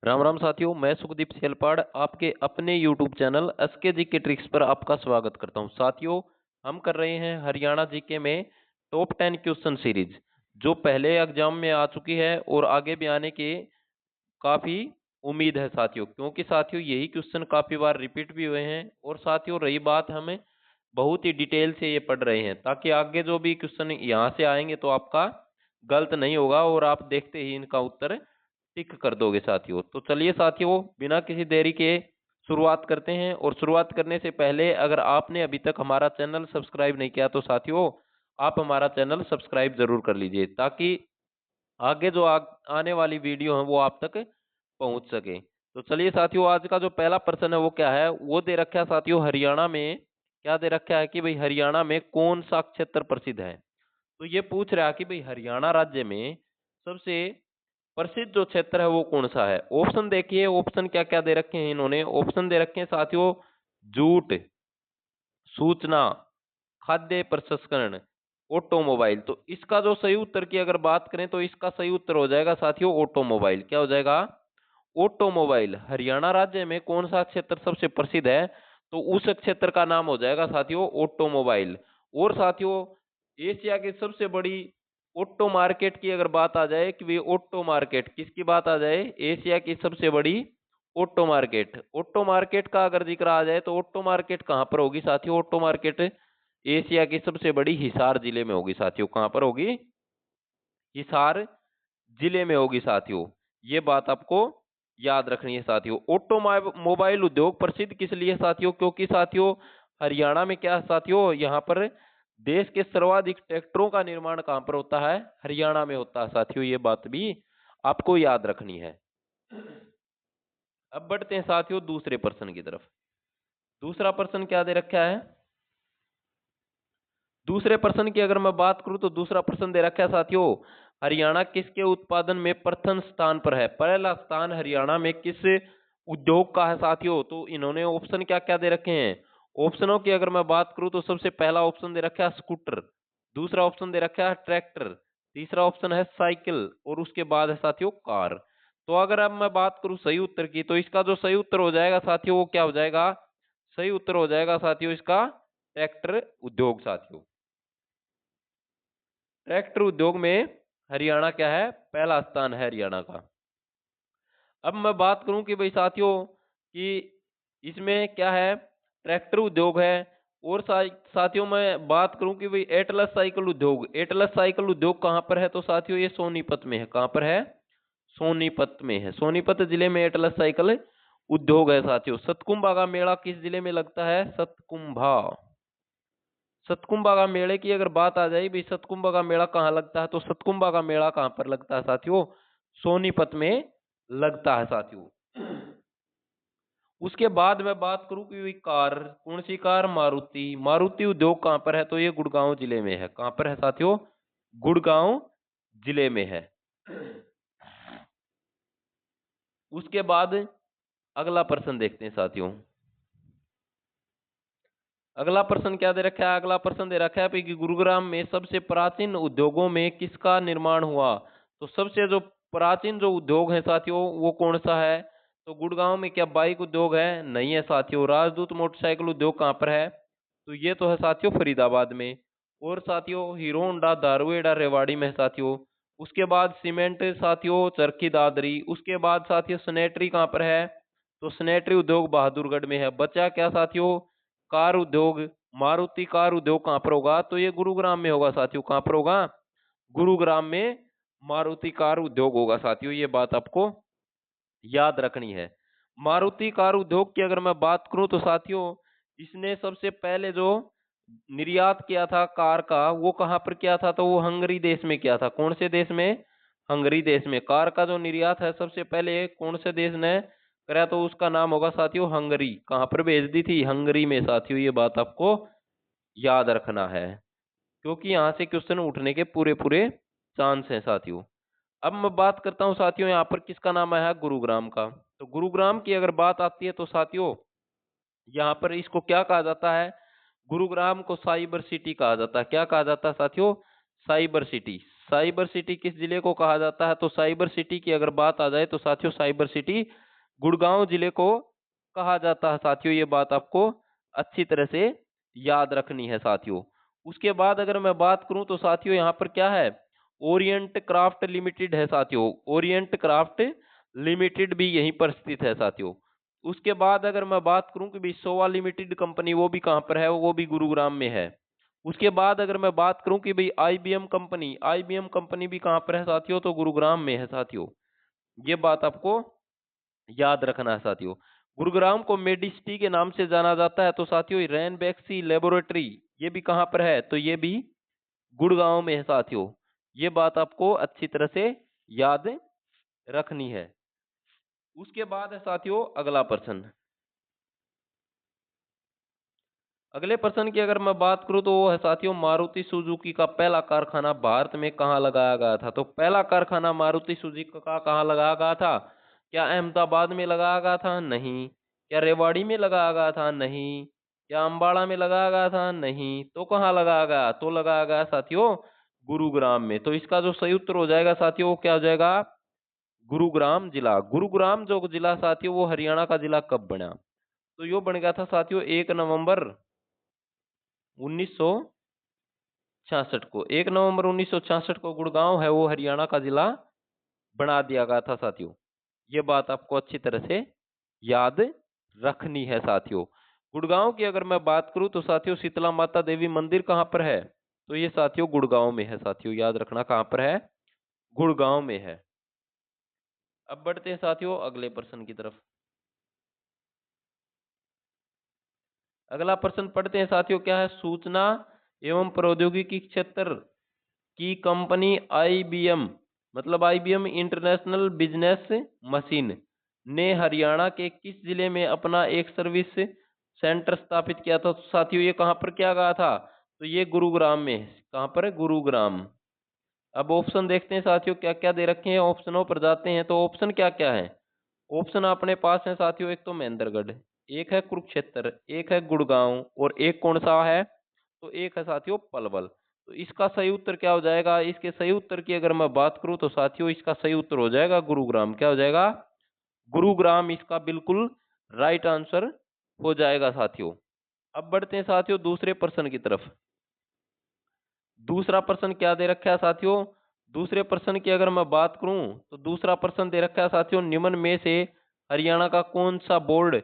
राम राम साथियों, मैं सुखदीप सेलपाड़ आपके अपने YouTube channel SK GK tricks पर आपका स्वागत करता हूं। साथियों, हम कर रहे हैं हरियाणा जीके में टॉप 10 क्वेश्चन सीरीज, जो पहले एग्जाम में आ चुकी है और आगे भी आने की काफी उम्मीद है साथियों, क्योंकि साथियों यही क्वेश्चन काफी बार रिपीट भी हुए हैं। और साथियों रही बात, हमें बहुत ही डिटेल से ये पढ़ रहे हैं ताकि आगे जो भी क्वेश्चन यहाँ से आएंगे तो आपका गलत नहीं होगा और आप देखते ही इनका उत्तर टिक कर दोगे साथियों। तो चलिए साथियों, बिना किसी देरी के शुरुआत करते हैं। और शुरुआत करने से पहले अगर आपने अभी तक हमारा चैनल सब्सक्राइब नहीं किया तो साथियों आप हमारा चैनल सब्सक्राइब जरूर कर लीजिए, ताकि आगे जो आने वाली वीडियो है वो आप तक पहुंच सके। तो चलिए साथियों, आज का जो पहला प्रश्न है वो क्या है, वो दे रखा है साथियों, हरियाणा में क्या दे रखा है कि भाई हरियाणा में कौन सा क्षेत्र प्रसिद्ध है। तो ये पूछ रहा है कि भाई हरियाणा राज्य में सबसे प्रसिद्ध जो क्षेत्र है वो कौन सा है। ऑप्शन देखिए, ऑप्शन क्या क्या दे रखे हैं इन्होंने। ऑप्शन दे रखे हैं साथियों, जूट, सूचना, खाद्य प्रसंस्करण, ऑटोमोबाइल। तो इसका जो सही उत्तर की अगर बात करें तो इसका सही उत्तर हो जाएगा साथियों ऑटोमोबाइल। क्या हो जाएगा? ऑटोमोबाइल। हरियाणा राज्य में कौन सा क्षेत्र सबसे प्रसिद्ध है, तो उस क्षेत्र का नाम हो जाएगा साथियों ऑटोमोबाइल। और साथियों एशिया की सबसे बड़ी ऑटो मार्केट की अगर बात आ जाए कि वे ऑटो मार्केट किसकी बात आ जाए, एशिया की सबसे बड़ी ऑटो मार्केट। ऑटो मार्केट का अगर जिक्र आ जाए तो ऑटो मार्केट कहां पर होगी साथियों? ऑटो मार्केट एशिया की सबसे बड़ी हिसार जिले में होगी साथियों। कहां पर होगी? हिसार जिले में होगी साथियों। ये बात आपको याद रखनी है साथियों। ऑटोमोबाइल उद्योग प्रसिद्ध किस लिए साथियों? क्योंकि साथियों हरियाणा में क्या है साथियों, यहाँ पर देश के सर्वाधिक ट्रैक्टरों का निर्माण कहां पर होता है? हरियाणा में होता है साथियों। ये बात भी आपको याद रखनी है। अब बढ़ते हैं साथियों दूसरे प्रश्न की तरफ। दूसरा प्रश्न क्या दे रखा है? दूसरे प्रश्न की अगर मैं बात करूं तो दूसरा प्रश्न दे रखा है साथियों, हरियाणा किसके उत्पादन में प्रथम स्थान पर है? पहला स्थान हरियाणा में किस उद्योग का है साथियों? तो इन्होंने ऑप्शन क्या क्या दे रखे हैं। ऑप्शनों की अगर मैं बात करूं तो सबसे पहला ऑप्शन दे रखा है स्कूटर, दूसरा ऑप्शन दे रखा है ट्रैक्टर, तीसरा ऑप्शन है साइकिल और उसके बाद है साथियों कार। तो अगर अब मैं बात करूं सही उत्तर की, तो इसका जो सही उत्तर हो जाएगा साथियों वो क्या हो जाएगा? सही उत्तर हो जाएगा साथियों इसका ट्रैक्टर उद्योग साथियों। ट्रैक्टर उद्योग में हरियाणा क्या है? पहला स्थान है हरियाणा का। अब मैं बात करूं कि भाई साथियों कि इसमें क्या है, ट्रैक्टर उद्योग है। और साथियों मैं बात करूं कि भाई एटलस साइकिल उद्योग, एटलस साइकिल उद्योग कहां पर है? तो साथियों ये सोनीपत में है। कहां पर है? सोनीपत में है। सोनीपत जिले में एटलस साइकिल उद्योग है साथियों। सतकुंभा का मेला किस जिले में लगता है? सतकुंभा। सतकुंभा का मेले की अगर बात आ जाए, भाई सतकुंभा का मेला कहाँ लगता है, तो सतकुंभा का मेला कहाँ पर लगता है साथियों? सोनीपत में लगता है साथियों। उसके बाद मैं बात करूं कि कार, कौन सी कार? मारुति। मारुति उद्योग कहाँ पर है? तो ये गुड़गांव जिले में है। कहाँ पर है साथियों? गुड़गांव जिले में है। उसके बाद अगला प्रश्न देखते हैं साथियों। अगला प्रश्न क्या दे रखा है? अगला प्रश्न दे रखा है कि गुरुग्राम में सबसे प्राचीन उद्योगों में किसका निर्माण हुआ? तो सबसे जो प्राचीन जो उद्योग है साथियों वो कौन सा है? तो गुड़गांव में क्या बाइक उद्योग है? नहीं है साथियों। राजदूत मोटरसाइकिल उद्योग कहाँ पर है? तो ये तो है साथियों फरीदाबाद में। और साथियों हीरो होंडा दारुएडा रेवाड़ी में है साथियों। उसके बाद सीमेंट साथियों चरखी दादरी। उसके बाद साथियों सैनिटरी कहाँ पर है? तो सैनिटरी उद्योग बहादुरगढ़ में है। बचा क्या साथियों? कार उद्योग। मारुति कार उद्योग कहां पर होगा? तो ये गुरुग्राम में होगा साथियों। कहां पर होगा? गुरुग्राम में मारुति कार उद्योग होगा साथियों। ये बात आपको याद रखनी है। मारुति कार उद्योग की अगर मैं बात करूं तो साथियों इसने सबसे पहले जो निर्यात किया था कार का वो कहां पर किया था? तो वो हंगरी देश में किया था। कौन से देश में? हंगरी देश में। कार का जो निर्यात है सबसे पहले कौन से देश ने करा? तो उसका नाम होगा साथियों हंगरी। कहां पर भेज दी थी? हंगरी में साथियों। ये बात आपको याद रखना है, क्योंकि यहां से क्वेश्चन उठने के पूरे पूरे चांस हैं साथियों। अब मैं बात करता हूं साथियों यहाँ पर किसका नाम आया? गुरुग्राम का। तो गुरुग्राम की अगर बात आती है तो साथियों यहाँ पर इसको क्या कहा जाता है? गुरुग्राम को साइबर सिटी कहा जाता है। क्या कहा जाता है साथियों? Cyber city. साइबर सिटी किस जिले को कहा जाता है? तो साइबर सिटी की अगर बात आ जाए तो साथियों साइबर सिटी गुड़गांव जिले को कहा जाता है साथियों। ये बात आपको अच्छी तरह से याद रखनी है साथियों। उसके बाद अगर मैं बात करूं तो साथियों यहाँ पर क्या है, ओरिएंट क्राफ्ट लिमिटेड है साथियों। ओरिएंट क्राफ्ट लिमिटेड भी यहीं पर स्थित है साथियों। उसके बाद अगर मैं बात करूं कि भाई सोवा लिमिटेड कंपनी, वो भी कहाँ पर है? वो भी गुरुग्राम में है। उसके बाद अगर मैं बात करूं कि भाई आईबीएम कंपनी भी कहाँ पर है साथियों? तो गुरुग्राम में है साथियों। ये बात आपको याद रखना है साथियों। गुरुग्राम को मेडिसिटी के नाम से जाना जाता है। तो साथियों रैनबैक्सी लेबोरेटरी ये भी कहाँ पर है? तो ये भी गुड़गांव में है साथियों। ये बात आपको अच्छी तरह से याद रखनी है। उसके बाद है साथियों अगला प्रश्न। अगले प्रश्न की अगर मैं बात करूं तो वो है साथियों मारुति सुजुकी का पहला कारखाना भारत में कहाँ लगाया गया था? तो पहला कारखाना मारुति सुजुकी का कहाँ लगाया गया था? क्या अहमदाबाद में लगाया गया था? नहीं। क्या रेवाड़ी में लगाया गया था? नहीं। क्या अम्बाड़ा में लगाया गया था? नहीं। तो कहाँ लगाया गया? तो लगाया गया साथियों गुरुग्राम में। तो इसका जो सही उत्तर हो जाएगा साथियों वो क्या हो जाएगा? गुरुग्राम जिला। गुरुग्राम जो जिला साथियों वो हरियाणा का जिला कब बना? तो यो बन गया था साथियों 1 नवंबर 1966 को। 1 नवंबर 1966 को गुड़गांव है वो हरियाणा का जिला बना दिया गया था साथियों। ये बात आपको अच्छी तरह से याद रखनी है साथियों। गुड़गांव की अगर मैं बात करूं तो साथियों शीतला माता देवी मंदिर कहाँ पर है? तो ये साथियों गुड़गांव में है साथियों। याद रखना कहाँ पर है? गुड़गांव में है। अब बढ़ते हैं साथियों अगले प्रश्न की तरफ। अगला प्रश्न पढ़ते हैं साथियों। क्या है? सूचना एवं प्रौद्योगिकी क्षेत्र की कंपनी आईबीएम मतलब आईबीएम इंटरनेशनल बिजनेस मशीन ने हरियाणा के किस जिले में अपना एक सर्विस सेंटर स्थापित किया था? तो साथियों ये कहाँ पर किया गया था? तो ये गुरुग्राम में। कहाँ पर है? गुरुग्राम। अब ऑप्शन देखते हैं साथियों क्या क्या दे रखे हैं। ऑप्शनों पर जाते हैं तो ऑप्शन क्या क्या है? ऑप्शन अपने पास है साथियों। एक तो महेंद्रगढ़, एक है कुरुक्षेत्र, एक है गुड़गांव और एक कौन सा है? तो एक है साथियों पलवल। तो इसका सही उत्तर क्या हो जाएगा? इसके सही उत्तर की अगर मैं बात करूं तो साथियों इसका सही उत्तर हो जाएगा गुरुग्राम। क्या हो जाएगा? गुरुग्राम इसका बिल्कुल राइट आंसर हो जाएगा साथियों। अब बढ़ते हैं साथियों दूसरे प्रश्न की तरफ। दूसरा प्रश्न क्या दे रखा है साथियों? दूसरे प्रश्न की अगर मैं बात करूं तो दूसरा प्रश्न दे रखा है साथियों निम्न में से हरियाणा का कौन सा बोर्ड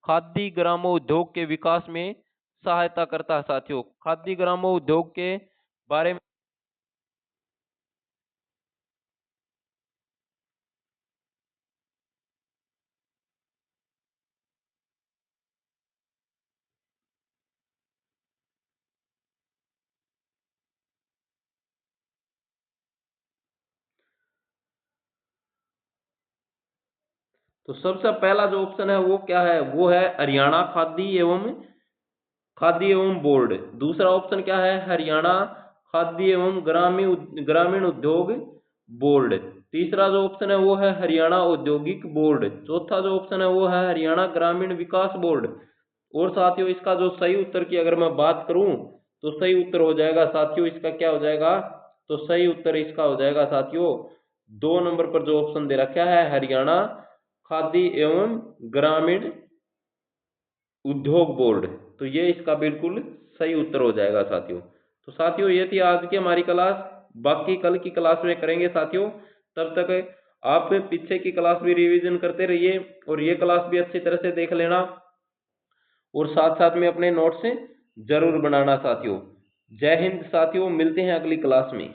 खादी ग्रामोद्योग के विकास में सहायता करता है साथियों? खादी ग्रामोद्योग के बारे में तो सबसे पहला जो ऑप्शन है वो क्या है? वो है हरियाणा खादी एवं बोर्ड। दूसरा ऑप्शन क्या है? हरियाणा खाद्य एवं ग्रामीण उद्योग बोर्ड। तीसरा जो ऑप्शन है वो है हरियाणा औद्योगिक बोर्ड। चौथा जो ऑप्शन है वो है हरियाणा ग्रामीण विकास बोर्ड। और साथियों इसका जो सही उत्तर की अगर मैं बात करूं तो सही उत्तर हो जाएगा साथियों इसका क्या हो जाएगा? तो सही उत्तर इसका हो जाएगा साथियों 2 नंबर पर जो ऑप्शन दे रखा है हरियाणा खादी एवं ग्रामीण उद्योग बोर्ड। तो ये इसका बिल्कुल सही उत्तर हो जाएगा साथियों। तो साथियों ये थी आज की हमारी क्लास। बाकी कल की क्लास में करेंगे साथियों। तब तक आप पीछे की क्लास भी रिवीजन करते रहिए और ये क्लास भी अच्छी तरह से देख लेना और साथ साथ में अपने नोट्स जरूर बनाना साथियों। जय हिंद साथियों, मिलते हैं अगली क्लास में।